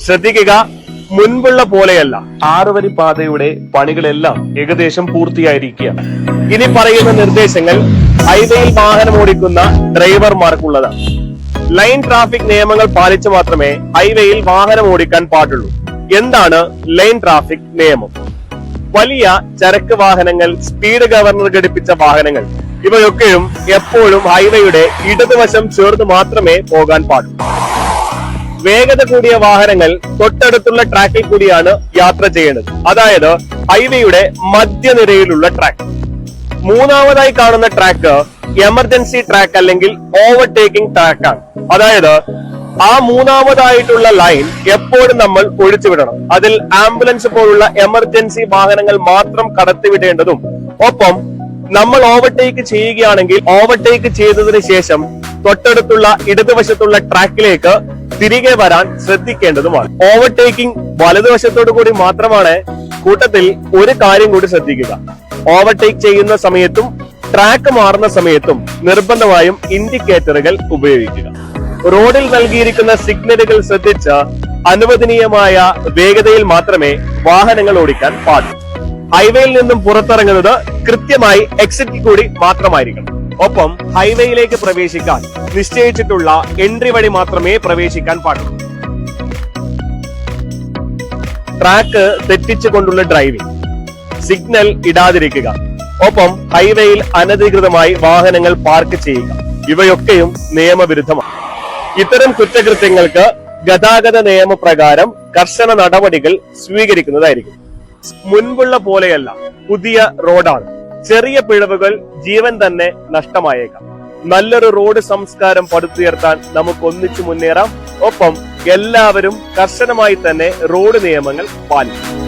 ശ്രദ്ധിക്കുക, മുൻപുള്ള പോലെയല്ല. 6 വരി പാതയുടെ പണികളെല്ലാം ഏകദേശം പൂർത്തിയായിരിക്കുകയാണ്. ഇനി പറയുന്ന നിർദ്ദേശങ്ങൾ ഹൈവേയിൽ വാഹനം ഓടിക്കുന്ന ഡ്രൈവർമാർക്കുള്ളതാണ്. ലൈൻ ട്രാഫിക് നിയമങ്ങൾ പാലിച്ച് മാത്രമേ ഹൈവേയിൽ വാഹനം ഓടിക്കാൻ പാടുള്ളൂ. എന്താണ് ലൈൻ ട്രാഫിക് നിയമം? വലിയ ചരക്ക് വാഹനങ്ങൾ, സ്പീഡ് ഗവർണർ ഘടിപ്പിച്ച വാഹനങ്ങൾ, ഇവയൊക്കെയും എപ്പോഴും ഹൈവേയുടെ ഇടതുവശം ചേർന്ന് മാത്രമേ പോകാൻ പാടുള്ളൂ. വേഗത കൂടിയ വാഹനങ്ങൾ തൊട്ടടുത്തുള്ള ട്രാക്കിൽ കൂടിയാണ് യാത്ര ചെയ്യേണ്ടത്, അതായത് ഹൈവേയുടെ മധ്യനിരയിലുള്ള ട്രാക്ക്. മൂന്നാമതായി കാണുന്ന ട്രാക്ക് എമർജൻസി ട്രാക്ക് അല്ലെങ്കിൽ ഓവർടേക്കിംഗ് ട്രാക്കാണ്. അതായത് ആ മൂന്നാമതായിട്ടുള്ള ലൈൻ എപ്പോഴും നമ്മൾ ഒഴിച്ചുവിടണം. അതിൽ ആംബുലൻസ് പോലുള്ള എമർജൻസി വാഹനങ്ങൾ മാത്രം കടത്തിവിടേണ്ടതും, ഒപ്പം നമ്മൾ ഓവർടേക്ക് ചെയ്യുകയാണെങ്കിൽ ഓവർടേക്ക് ചെയ്തതിനു ശേഷം തൊട്ടടുത്തുള്ള ഇടതുവശത്തുള്ള ട്രാക്കിലേക്ക് തിരികെ വരാൻ ശ്രദ്ധിക്കേണ്ടതുമാണ്. ഓവർടേക്കിംഗ് വലതുവശത്തോടു കൂടി മാത്രമാണ്. കൂട്ടത്തിൽ ഒരു കാര്യം കൂടി ശ്രദ്ധിക്കുക, ഓവർടേക്ക് ചെയ്യുന്ന സമയത്തും ട്രാക്ക് മാറുന്ന സമയത്തും നിർബന്ധമായും ഇൻഡിക്കേറ്ററുകൾ ഉപയോഗിക്കുക. റോഡിൽ നൽകിയിരിക്കുന്ന സിഗ്നലുകൾ ശ്രദ്ധിച്ച് അനുവദനീയമായ വേഗതയിൽ മാത്രമേ വാഹനങ്ങൾ ഓടിക്കാൻ പാടൂ. ഹൈവേയിൽ നിന്നും പുറത്തിറങ്ങുന്നത് കൃത്യമായി എക്സിറ്റിൽ കൂടി മാത്രമായിരിക്കണം. ഒപ്പം ഹൈവേയിലേക്ക് പ്രവേശിക്കാൻ നിശ്ചയിച്ചിട്ടുള്ള എൻട്രി വഴി മാത്രമേ പ്രവേശിക്കാൻ പാടുള്ളൂ. ട്രാക്ക് തെറ്റിച്ചുകൊണ്ടുള്ള ഡ്രൈവിംഗ്, സിഗ്നൽ ഇടാതിരിക്കുക, ഒപ്പം ഹൈവേയിൽ അനധികൃതമായി വാഹനങ്ങൾ പാർക്ക് ചെയ്യുക, ഇവയൊക്കെയും നിയമവിരുദ്ധമാണ്. ഇത്തരം കുറ്റകൃത്യങ്ങൾക്ക് ഗതാഗത നിയമപ്രകാരം കർശന നടപടികൾ സ്വീകരിക്കുന്നതായിരിക്കും. മുൻപുള്ള പോലെയല്ല, പുതിയ റോഡാണ്. ചെറിയ പിഴവുകൾ ജീവൻ തന്നെ നഷ്ടമായേക്കാം. നല്ലൊരു റോഡ് സംസ്കാരം പടുത്തുയർത്താൻ നമുക്ക് ഒന്നിച്ചു മുന്നേറാം. ഒപ്പം എല്ലാവരും കർശനമായി തന്നെ റോഡ് നിയമങ്ങൾ പാലിക്കും.